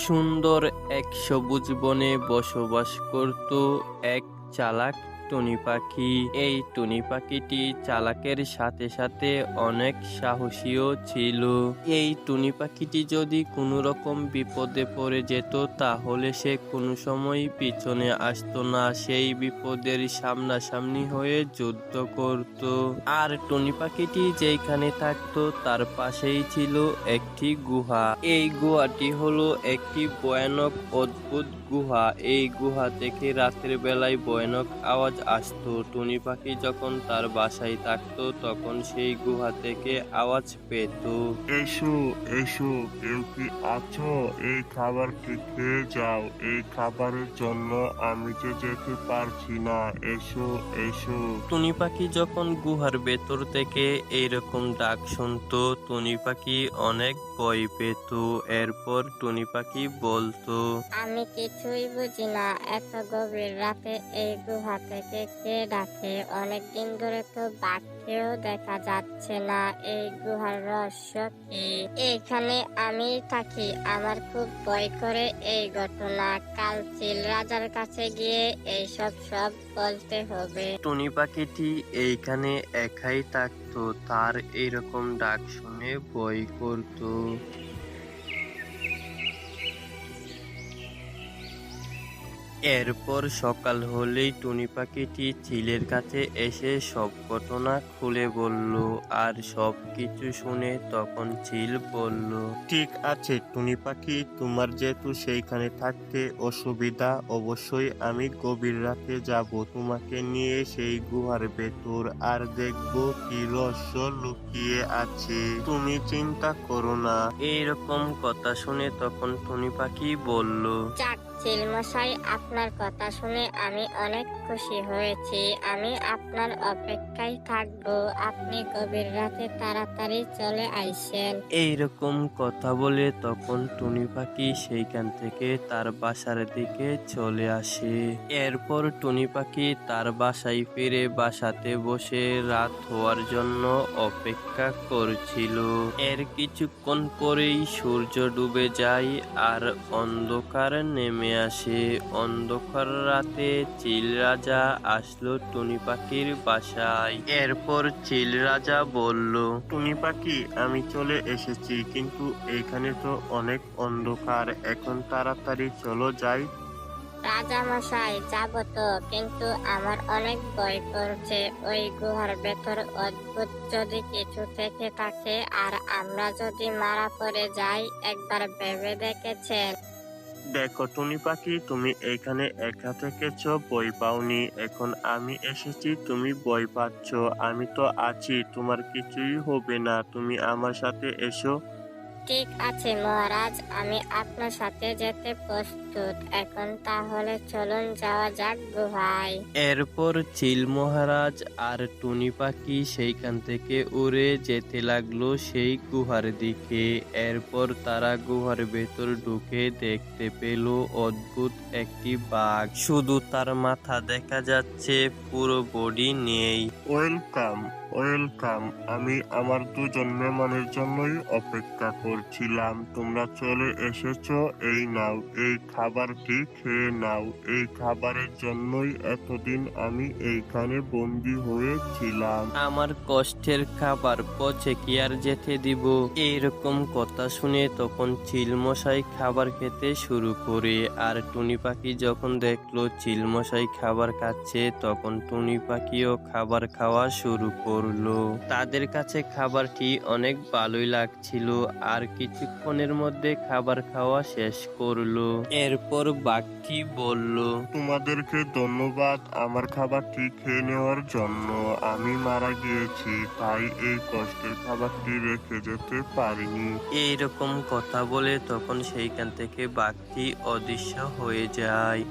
সুন্দর এক সবুজ বনে বসবাস করত এক চালাক টুনি পাখি। এই টুনি পাখিটি চালাকের সাথে সাথে অনেক সাহসীও ছিল। এই টুনি পাখিটি যদি কোনো রকম বিপদে পড়ে যেত তাহলে সে কোনো সময় পিছনে আসতো না, সেই বিপদের সামনাসামনি হয়ে যুদ্ধ করত। আর টুনি পাখিটি যেখানে থাকতো তার পাশেই ছিল একটি গুহা। এই গুহাটি হলো একটি ভয়ানক অদ্ভুত গুহা। এই গুহা থেকে রাতের বেলায় ভয়ানক আওয়াজ আসতো। টুনি পাখি যখন তার বাসায় থাকতো তখন সেই গুহা থেকে আওয়াজ পেত। এসো এসো, কেউ কি আছো? এই খাবারটি খেয়ে যাও। এই খাবারের জন্য আমি যে যেতে পারছি না। এসো এসো। টুনি পাখি যখন গুহার ভেতর থেকে এইরকম ডাক শুনতো টুনি পাখি অনেক ভয় পেত। এরপর টুনি পাখি বলতো, আমি কিছুই বুঝি না, এত গভীর রাতে এই গুহা থেকে কে ডাকে? অনেকদিন ধরে তো বাঘকেও দেখা যাচ্ছে না। এই গুহার রহস্য কি? এইখানে আমি থাকি, আমার খুব ভয় করে এই ঘটনা। কাল চিল রাজার কাছে গিয়ে এইসব সব বলতে হবে। টুনি পাখিটি এইখানে একাই থাকতো, তার এইরকম ডাক শুনে ভয় করতো। এরপর সকাল হলেই টুনি পাখিটি চিলের কাছে এসে সব ঘটনা খুলে বলল। আর সব কিছু শুনে তখন চিল বলল, ঠিক আছে টুনি পাখি, তোমার যেহেতু সেইখানে থাকতে অসুবিধা, অবশ্যই আমি গভীর রাতে যাব তোমাকে নিয়ে সেই গুহার ভেতর, আর দেখবো কি রহস্য লুকিয়ে আছে। তুমি চিন্তা করো না। এইরকম কথা শুনে তখন টুনি পাখি বলল, যাক চিল মশাই, আপনার কথা শুনে আমি অনেক খুশি হয়েছি। আমি আপনার অপেক্ষায় থাকবো। আপনি গভীর রাতে তাড়াতাড়ি চলে আইসেন। এইরকম কথা বলে তখন টুনি পাখি সেইখান থেকে তার বাসার দিকে চলে আসে। এরপর টুনি পাখি তার বাসায় ফিরে বাসাতে বসে রাত হওয়ার জন্য অপেক্ষা করছিল। এর কিছুক্ষণ পরেই সূর্য ডুবে যায় আর অন্ধকার নেমে আসে। অন্ধকার রাতে চিল রাজা আসলো টুনি পাখির বাসায়। এরপর চিল রাজা বলল, টুনি পাখি, আমি চলে এসেছি, কিন্তু এইখানে তো অনেক অন্ধকার। এখন তাড়াতাড়ি চলো যাই। রাজা মশাই, যাব তো, কিন্তু আমার অনেক ভয় করছে। ওই গুহার ভেতর অদ্ভুত যদি কিছু থেকে থাকে আর আমরা যদি মারা পড়ে যাই, একবার ভেবে দেখেছেন? দেখো টুনি পাখি, তুমি এখানে একা থেকেছ, ভয় পাওনি। এখন আমি এসেছি, তুমি ভয় পাচ্ছ। আমি তো আছি, তোমার কিছুই হবে না। তুমি আমার সাথে এসো। ঠিক আছে মহারাজ, আমি আপনার সাথে যেতে প্রস্তুত। এখন তাহলে চলুন যাওয়া যাক গুহায়। এরপর চিল মহারাজ আর টুনি পাখি সেইখান থেকে উড়ে যেতে লাগলো সেই গুহার দিকে। এরপর তারা গুহার ভেতর ঢুকে দেখতে পেল অদ্ভুত একটি বাঘ। শুধু তার মাথা দেখা যাচ্ছে, পুরো বডি নেই। Welcome welcome. আমি আমার দুজন মেহমানের জন্যই অপেক্ষা করছিলাম। তোমরা চলে এসেছো, এই নাও, এই খাবারটি খেয়ে নাও। এই খাবারের জন্যই এতদিন আমি এইখানে বন্দি হয়েছিলাম। আমার কষ্টের খাবার পচে কি আর যেতে দিব? এইরকম কথা শুনে তখন চিলমশাই খাবার খেতে শুরু করে। আর টুনি পাখি যখন দেখলো চিলমশাই খাবার খাচ্ছে তখন টুনি পাখিও খাবার খাওয়া শুরু করলো। তাদের কাছে খাবারটি অনেক ভালোই লাগছিল। আর কিছুক্ষণের মধ্যে খাবার খাওয়া শেষ করলো। এরপর বাঘটি বলল, তোমাদেরকে ধন্যবাদ আমার খাবারটি খেয়ে নেওয়ার জন্য। আমি মারা গিয়েছি, তাই এই কষ্টের খাবারটি রেখে যেতে পারিনি। এইরকম কথা বলে তখন সেইখান থেকে বাঘটি অদৃশ্য হয়ে যায়।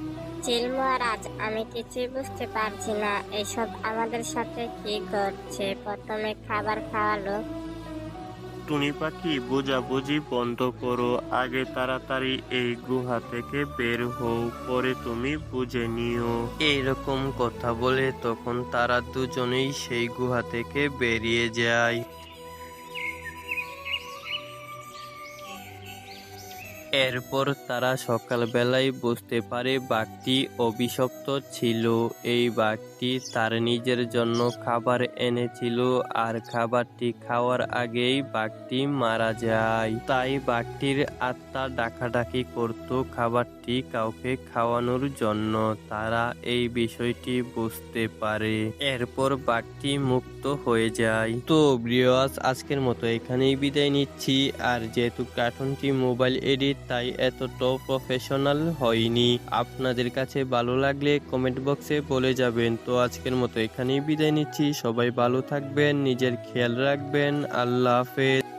চিল মহারাজ, আমি কিছুই বুঝতে পারছি না, এসব আমাদের সাথে কি ঘটছে। প্রথমে খাবার খাওয়ালো। টুনি পাখি, বোঝাবুঝি বন্ধ করো। আগে তাড়াতাড়ি এই গুহা থেকে বের হও, পরে তুমি বুঝে নিও। এইরকম কথা বলে তখন তারা দুজনেই সেই গুহা থেকে বেরিয়ে যায়। এরপর তারা সকালবেলায় বুঝতে পারে বাঘটি অভিশপ্ত ছিল। এই বাঘটি তার নিজের জন্য খাবার এনেছিল, আর খাবারটি খাওয়ার আগেই বাঘটি মারা যায়। তাই বাঘটির আত্মা ডাকাডাকি করত খাবারটি কাউকে খাওয়ানোর জন্য। তারা এই বিষয়টি বুঝতে পারে। এরপর বাঘটি মুক্ত হয়ে যায়। তো ভিউয়ার্স, আজকের মতো এখানেই বিদায় নিচ্ছি। আর যেহেতু কার্টুনটি মোবাইল এডিট, তাই এতটাও প্রফেশনাল হয়নি। আপনাদের কাছে ভালো লাগলে কমেন্ট বক্সে বলে যাবেন। তো আজকের মতো এখানেই বিদায় নিচ্ছি। সবাই ভালো থাকবেন, নিজের খেয়াল রাখবেন। আল্লাহ হাফেজ।